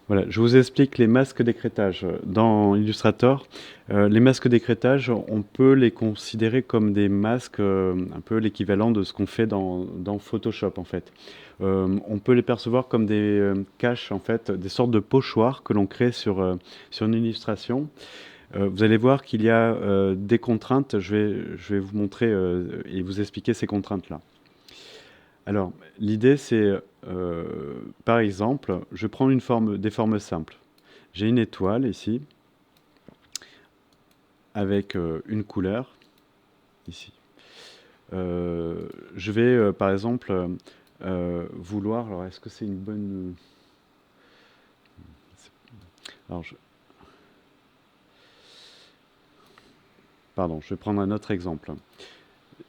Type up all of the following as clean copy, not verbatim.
Voilà, je vous explique les masques d'écrêtage. Dans Illustrator, les masques d'écrêtage, on peut les considérer comme des masques, un peu l'équivalent de ce qu'on fait dans Photoshop en fait. On peut les percevoir comme des caches en fait, des sortes de pochoirs que l'on crée sur une illustration. Vous allez voir qu'il y a des contraintes. Je vais vous montrer et vous expliquer ces contraintes-là. Alors, l'idée, c'est, par exemple, je prends des formes simples. J'ai une étoile ici, avec une couleur, ici. Je vais, par exemple, vouloir... Alors, est-ce que c'est une bonne... Alors, pardon, je vais prendre un autre exemple.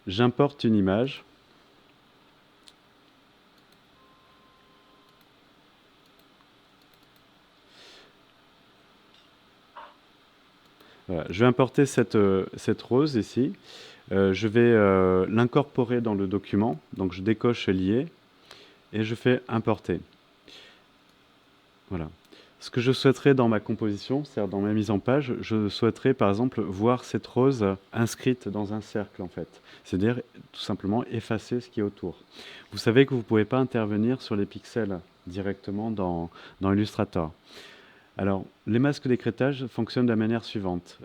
J'importe une image. Voilà, je vais importer cette rose ici. Je vais l'incorporer dans le document. Donc, je décoche lier et je fais importer. Voilà. Ce que je souhaiterais dans ma composition, c'est-à-dire dans ma mise en page, je souhaiterais par exemple voir cette rose inscrite dans un cercle en fait. C'est-à-dire tout simplement effacer ce qui est autour. Vous savez que vous ne pouvez pas intervenir sur les pixels directement dans Illustrator. Alors, les masques d'écrêtage fonctionnent de la manière suivante.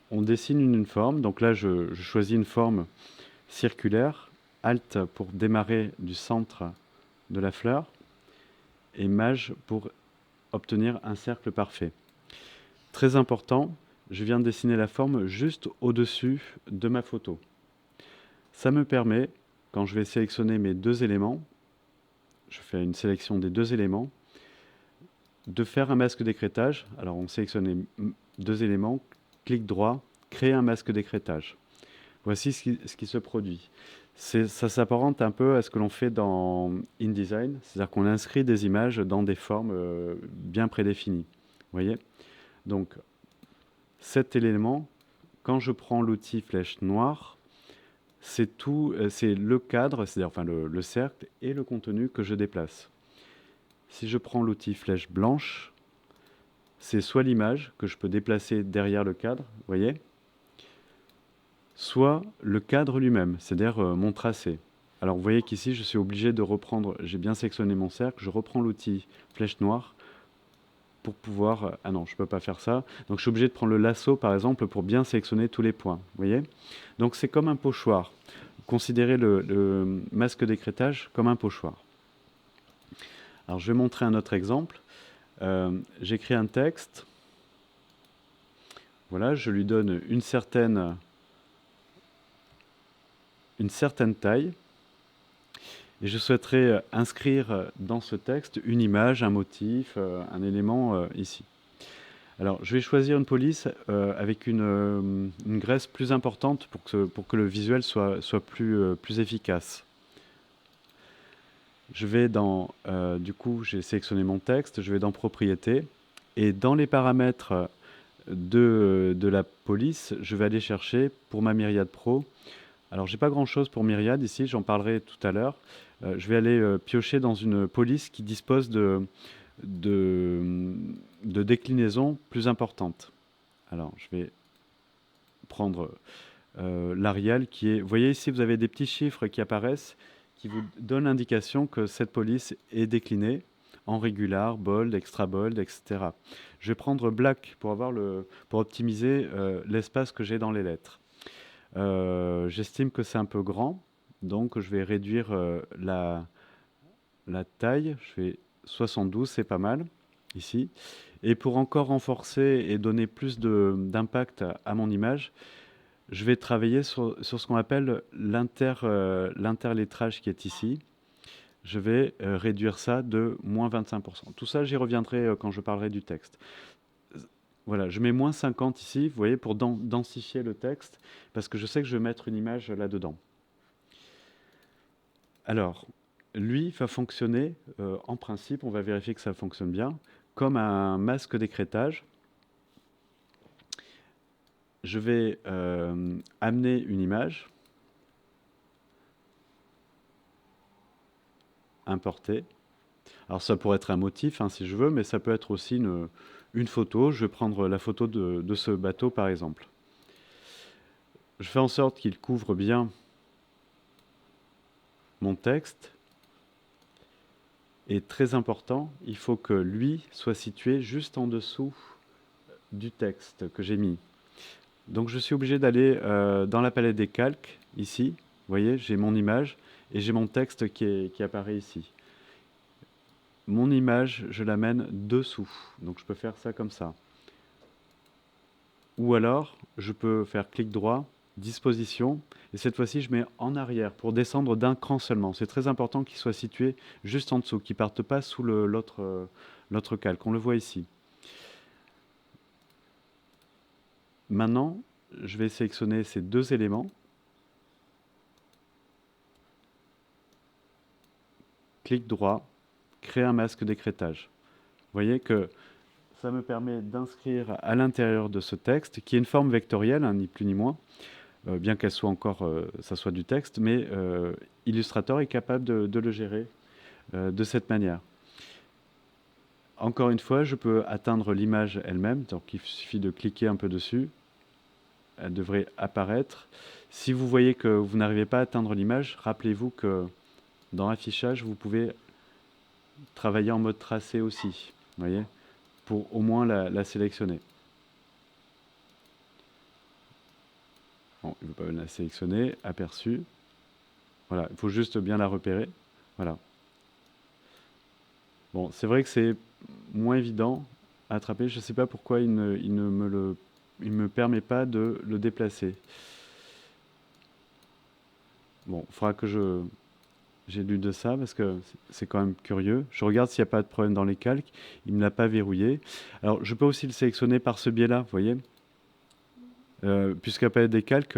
On dessine une forme, donc là je choisis une forme circulaire, Alt pour démarrer du centre de la fleur, et Maj pour obtenir un cercle parfait. Très important, je viens de dessiner la forme juste au-dessus de ma photo. Ça me permet, quand je vais sélectionner mes deux éléments, je fais une sélection des deux éléments, de faire un masque d'écrêtage. Alors on sélectionne les deux éléments, clic droit, créer un masque d'écrêtage. Voici ce qui se produit. Ça s'apparente un peu à ce que l'on fait dans InDesign, c'est-à-dire qu'on inscrit des images dans des formes bien prédéfinies. Vous voyez? Donc cet élément, quand je prends l'outil flèche noire, c'est tout, c'est le cadre, c'est-à-dire enfin le cercle et le contenu que je déplace. Si je prends l'outil flèche blanche, c'est soit l'image que je peux déplacer derrière le cadre, vous voyez, soit le cadre lui-même, c'est-à-dire mon tracé. Alors vous voyez qu'ici, je suis obligé de reprendre, j'ai bien sélectionné mon cercle, je reprends l'outil flèche noire pour pouvoir... Ah non, je ne peux pas faire ça. Donc je suis obligé de prendre le lasso, par exemple, pour bien sélectionner tous les points. Vous voyez? Donc c'est comme un pochoir. Considérez le masque d'écrêtage comme un pochoir. Alors je vais montrer un autre exemple. J'écris un texte. Voilà, je lui donne une certaine taille. Et je souhaiterais inscrire dans ce texte une image, un motif, un élément ici. Alors, je vais choisir une police avec une graisse plus importante pour que le visuel soit plus efficace. Je vais du coup, j'ai sélectionné mon texte, je vais dans Propriétés, et dans les paramètres de la police, je vais aller chercher pour ma Myriad Pro. Alors, j'ai pas grand-chose pour Myriad ici, j'en parlerai tout à l'heure. Je vais aller piocher dans une police qui dispose de, de déclinaisons plus importantes. Alors, je vais prendre l'Arial qui est... Vous voyez ici, vous avez des petits chiffres qui apparaissent qui vous donnent l'indication que cette police est déclinée en régular, bold, extra bold, etc. Je vais prendre black pour optimiser l'espace que j'ai dans les lettres. J'estime que c'est un peu grand, donc je vais réduire la taille. Je fais 72, c'est pas mal, ici. Et pour encore renforcer et donner plus d'impact à mon image, je vais travailler sur ce qu'on appelle l'interlettrage qui est ici. Je vais réduire ça de moins 25%. Tout ça, j'y reviendrai quand je parlerai du texte. Voilà, je mets moins 50 ici, vous voyez, pour densifier le texte, parce que je sais que je vais mettre une image là-dedans. Alors, lui va fonctionner, en principe, on va vérifier que ça fonctionne bien, comme un masque d'écrêtage. Je vais amener une image, importer. Alors ça pourrait être un motif hein, si je veux, mais ça peut être aussi une photo. Je vais prendre la photo de ce bateau par exemple. Je fais en sorte qu'il couvre bien mon texte. Et très important, il faut que lui soit situé juste en dessous du texte que j'ai mis. Donc je suis obligé d'aller dans la palette des calques, ici. Vous voyez, j'ai mon image et j'ai mon texte qui apparaît ici. Mon image, je l'amène dessous. Donc je peux faire ça comme ça. Ou alors, je peux faire clic droit, disposition, et cette fois-ci, je mets en arrière pour descendre d'un cran seulement. C'est très important qu'il soit situé juste en dessous, qu'il ne parte pas sous l'autre calque. On le voit ici. Maintenant, je vais sélectionner ces deux éléments. Clic droit, créer un masque d'écrêtage. Vous voyez que ça me permet d'inscrire à l'intérieur de ce texte, qui est une forme vectorielle, hein, ni plus ni moins, bien qu'elle soit encore, ça soit du texte, mais Illustrator est capable de le gérer de cette manière. Encore une fois, je peux atteindre l'image elle-même, donc il suffit de cliquer un peu dessus, elle devrait apparaître. Si vous voyez que vous n'arrivez pas à atteindre l'image, rappelez-vous que dans l'affichage, vous pouvez travailler en mode tracé aussi, vous voyez, pour au moins la sélectionner. Bon, il ne veut pas la sélectionner, aperçu. Voilà, il faut juste bien la repérer. Voilà. Bon, c'est vrai que c'est moins évident à attraper. Je ne sais pas pourquoi il ne me permet pas de le déplacer. Bon, il faudra que j'ai lu de ça parce que c'est quand même curieux. Je regarde s'il n'y a pas de problème dans les calques. Il ne me l'a pas verrouillé. Alors, je peux aussi le sélectionner par ce biais-là, vous voyez. Puisqu'à palette des calques,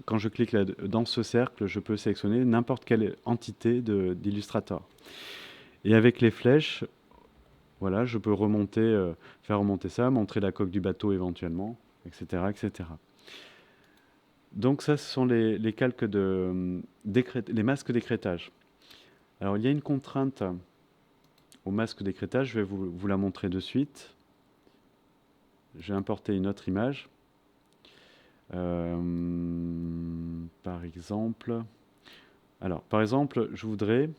quand je clique là, dans ce cercle, je peux sélectionner n'importe quelle entité d'Illustrator. Et avec les flèches, voilà, je peux remonter, faire remonter ça, montrer la coque du bateau éventuellement, etc. etc. Donc ça, ce sont les calques les masques d'écrêtage. Alors il y a une contrainte au masque d'écrêtage, je vais vous la montrer de suite. Je vais importer une autre image. Par exemple, je voudrais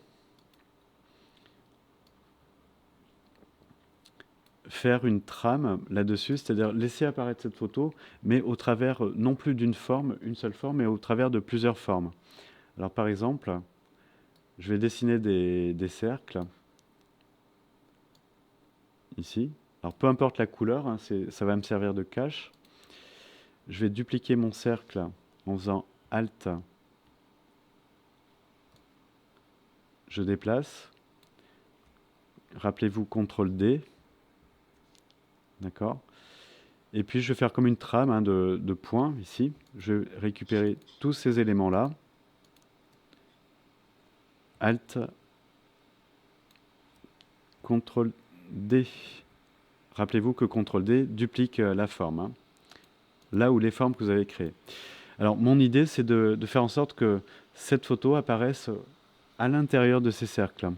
faire une trame là-dessus, c'est-à-dire laisser apparaître cette photo, mais au travers non plus d'une forme, une seule forme, mais au travers de plusieurs formes. Alors par exemple, je vais dessiner des cercles, ici. Alors peu importe la couleur, hein, ça va me servir de cache. Je vais dupliquer mon cercle en faisant Alt, je déplace. Rappelez-vous CTRL D. D'accord. Et puis je vais faire comme une trame hein, de points ici. Je vais récupérer tous ces éléments-là. Alt, CTRL D. Rappelez-vous que CTRL D duplique la forme, hein, là où les formes que vous avez créées. Alors mon idée, c'est de faire en sorte que cette photo apparaisse à l'intérieur de ces cercles.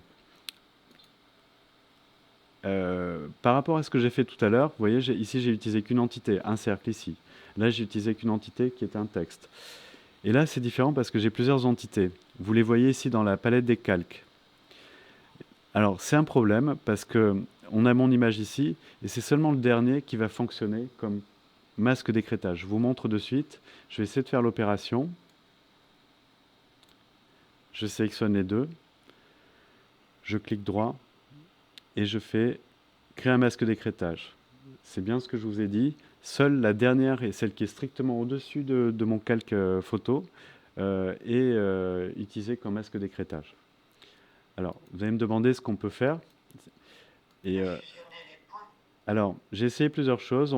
Par rapport à ce que j'ai fait tout à l'heure, vous voyez, ici j'ai utilisé qu'une entité, un cercle ici. Là, j'ai utilisé qu'une entité qui est un texte. Et là, c'est différent parce que j'ai plusieurs entités. Vous les voyez ici dans la palette des calques. Alors, c'est un problème parce que on a mon image ici et c'est seulement le dernier qui va fonctionner comme masque d'écrêtage. Je vous montre de suite. Je vais essayer de faire l'opération. Je sélectionne les deux. Je clique droit et je fais créer un masque d'écrêtage. C'est bien ce que je vous ai dit. Seule la dernière et celle qui est strictement au-dessus de mon calque photo est utilisée comme masque d'écrêtage. Alors, vous allez me demander ce qu'on peut faire. Et, alors, j'ai essayé plusieurs choses.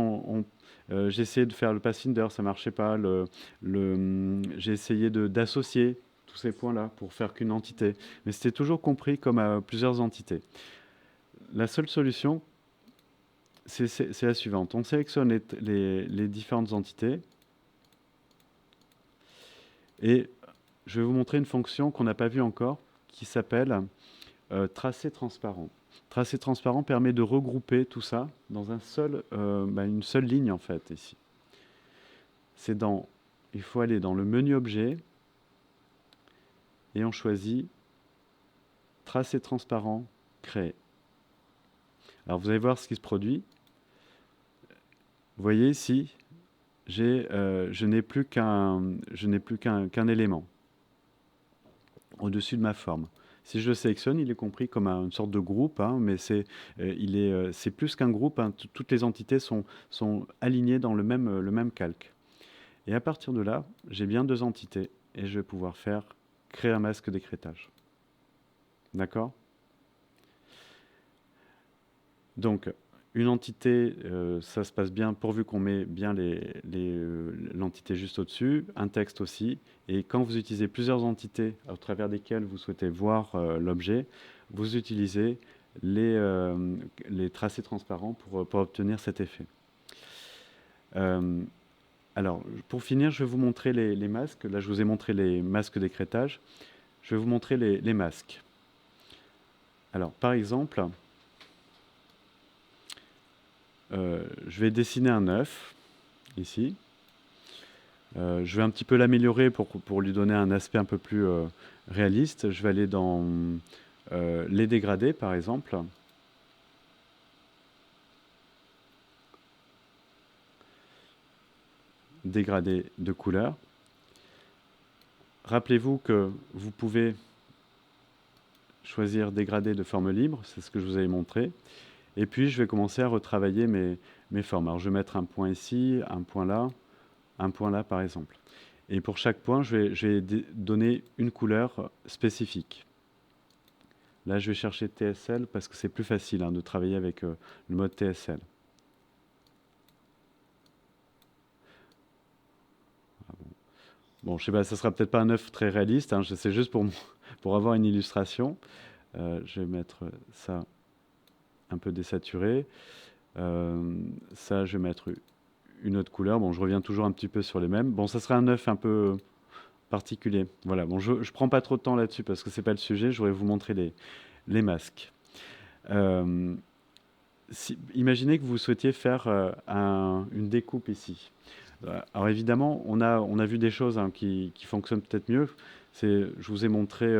J'ai essayé de faire le Pathfinder, ça ne marchait pas. J'ai essayé d'associer tous ces points-là pour faire qu'une entité. Mais c'était toujours compris comme plusieurs entités. La seule solution, c'est la suivante. On sélectionne les différentes entités. Et je vais vous montrer une fonction qu'on n'a pas vue encore, qui s'appelle tracé transparent. Tracé transparent permet de regrouper tout ça dans une seule ligne en fait ici. Il faut aller dans le menu objet et on choisit tracé transparent, créer. Alors vous allez voir ce qui se produit. Vous voyez ici, je n'ai plus qu'un élément au-dessus de ma forme. Si je le sélectionne, il est compris comme une sorte de groupe, hein, mais c'est plus qu'un groupe. Hein, toutes les entités sont alignées dans le même calque. Et à partir de là, j'ai bien deux entités et je vais pouvoir créer un masque d'écrêtage. D'accord? Donc, une entité, ça se passe bien pourvu qu'on met bien l'entité juste au-dessus, un texte aussi. Et quand vous utilisez plusieurs entités au travers desquelles vous souhaitez voir l'objet, vous utilisez les tracés transparents pour obtenir cet effet. Alors, pour finir, je vais vous montrer les masques. Là, je vous ai montré les masques d'écrêtage. Je vais vous montrer les masques. Alors, par exemple, je vais dessiner un œuf, ici. Je vais un petit peu l'améliorer pour lui donner un aspect un peu plus réaliste. Je vais aller dans les dégradés, par exemple. Dégradés de couleur. Rappelez-vous que vous pouvez choisir dégradé de forme libre, c'est ce que je vous avais montré. Et puis, je vais commencer à retravailler mes formes. Alors, je vais mettre un point ici, un point là, par exemple. Et pour chaque point, je vais donner une couleur spécifique. Là, je vais chercher TSL parce que c'est plus facile de travailler avec le mode TSL. Ah bon, je sais pas, ça sera peut-être pas un œuf très réaliste, hein, c'est juste pour avoir une illustration. Je vais mettre ça un peu désaturé. Ça, je vais mettre une autre couleur. Bon, je reviens toujours un petit peu sur les mêmes. Bon, ça sera un œuf un peu particulier. Voilà, bon, je ne prends pas trop de temps là-dessus parce que ce n'est pas le sujet. Je voudrais vous montrer les masques. Imaginez que vous souhaitiez faire une découpe ici. Alors évidemment, on a vu des choses qui fonctionnent peut-être mieux. Je vous ai montré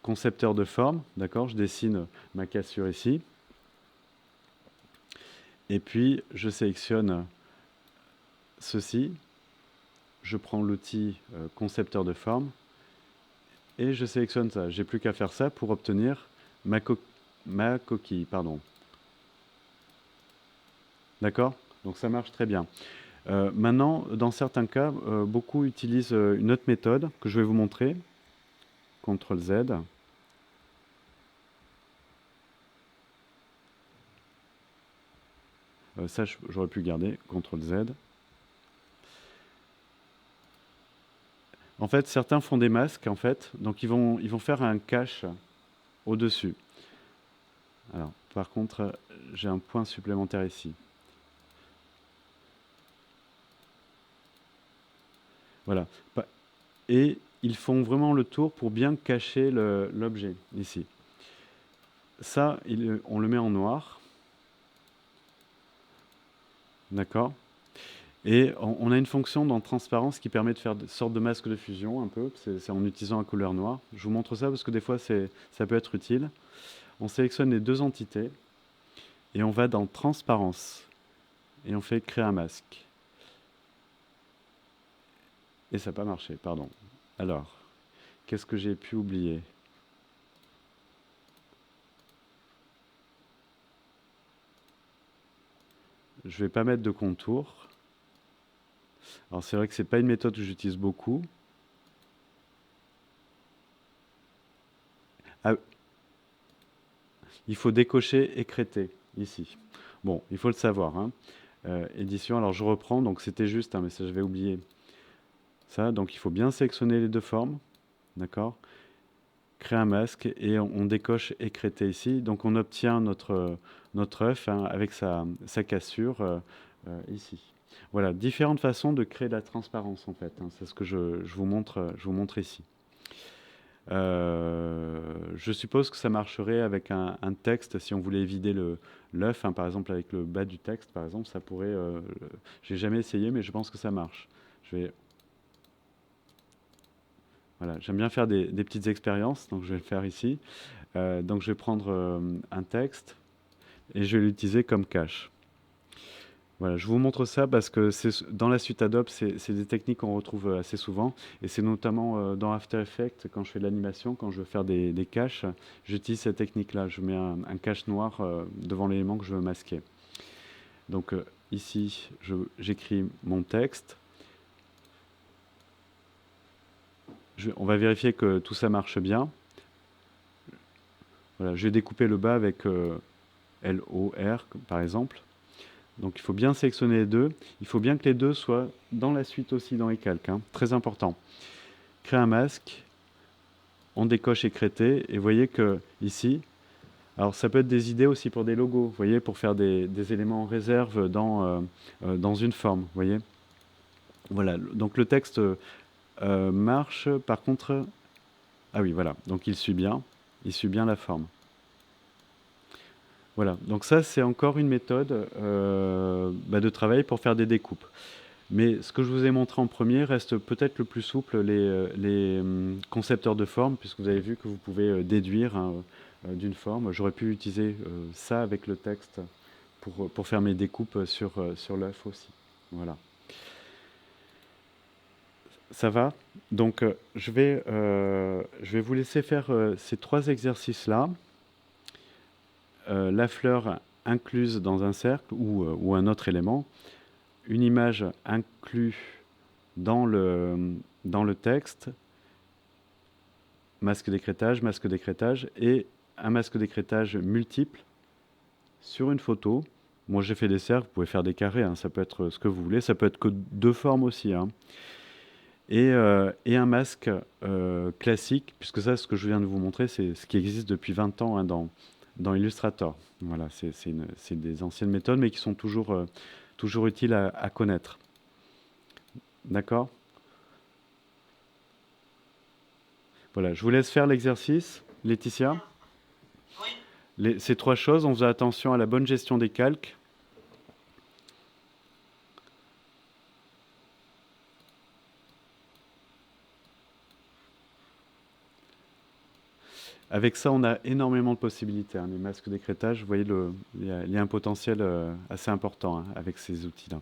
concepteur de forme, d'accord? Je dessine ma cassure ici. Et puis, je sélectionne ceci. Je prends l'outil concepteur de forme et je sélectionne ça. J'ai plus qu'à faire ça pour obtenir ma coquille. Pardon. D'accord? Donc ça marche très bien. Maintenant, dans certains cas, beaucoup utilisent une autre méthode que je vais vous montrer. CTRL Z. Ça, j'aurais pu garder. CTRL Z. En fait, certains font des masques, en fait. Donc, ils vont faire un cache au-dessus. Alors, par contre, j'ai un point supplémentaire ici. Voilà. Et ils font vraiment le tour pour bien cacher l'objet, ici. Ça, on le met en noir. D'accord? Et on a une fonction dans transparence qui permet de faire une sorte de masque de fusion, un peu. C'est en utilisant la couleur noire. Je vous montre ça parce que des fois, ça peut être utile. On sélectionne les deux entités et on va dans transparence. Et on fait créer un masque. Et ça n'a pas marché, pardon. Alors, qu'est-ce que j'ai pu oublier? Je ne vais pas mettre de contour. Alors c'est vrai que ce n'est pas une méthode que j'utilise beaucoup. Ah, il faut décocher écrêter ici. Bon, il faut le savoir. Hein. Édition, alors je reprends, donc c'était juste, mais ça j'avais oublié ça. Donc il faut bien sélectionner les deux formes. D'accord? Créer un masque et on décoche écrêter ici. Donc on obtient notre œuf avec sa cassure ici. Voilà, différentes façons de créer de la transparence en fait. C'est ce que je vous montre ici. Je suppose que ça marcherait avec un texte si on voulait vider l'œuf, hein, par exemple avec le bas du texte, par exemple, ça pourrait. J'ai jamais essayé, mais je pense que ça marche. Je vais, voilà, j'aime bien faire des petites expériences, donc je vais le faire ici. Donc je vais prendre un texte et je vais l'utiliser comme cache. Voilà, je vous montre ça parce que dans la suite Adobe, c'est des techniques qu'on retrouve assez souvent. Et c'est notamment dans After Effects, quand je fais de l'animation, quand je veux faire des caches, j'utilise cette technique-là. Je mets un cache noir devant l'élément que je veux masquer. Donc ici, j'écris mon texte. On va vérifier que tout ça marche bien. Voilà, je vais découper le bas avec LOR, par exemple. Donc il faut bien sélectionner les deux. Il faut bien que les deux soient dans la suite aussi dans les calques, hein. Très important. Créer un masque, on décoche écrété et vous voyez que ici, alors ça peut être des idées aussi pour des logos, vous voyez, pour faire des éléments en réserve dans une forme, vous voyez. Voilà, donc le texte marche, par contre, ah oui, voilà, donc il suit bien la forme. Voilà, donc ça c'est encore une méthode de travail pour faire des découpes. Mais ce que je vous ai montré en premier reste peut-être le plus souple, les concepteurs de forme, puisque vous avez vu que vous pouvez déduire hein, d'une forme. J'aurais pu utiliser ça avec le texte pour faire mes découpes sur l'œuf aussi. Voilà. Ça va? Donc je vais vous laisser faire ces trois exercices-là. La fleur incluse dans un cercle ou un autre élément. Une image inclue dans le texte, masque d'écrêtage, et un masque d'écrêtage multiple sur une photo. Moi j'ai fait des cercles, vous pouvez faire des carrés, hein, ça peut être ce que vous voulez, ça peut être que deux formes aussi. Hein. Et un masque classique, puisque ça, ce que je viens de vous montrer, c'est ce qui existe depuis 20 ans hein, dans Illustrator. Voilà, c'est des anciennes méthodes, mais qui sont toujours utiles à connaître. D'accord? Voilà, je vous laisse faire l'exercice, Laetitia. Ces trois choses, on faisait attention à la bonne gestion des calques. Avec ça, on a énormément de possibilités. Hein. Les masques d'écrêtage, vous voyez, il y a un potentiel assez important hein, avec ces outils-là.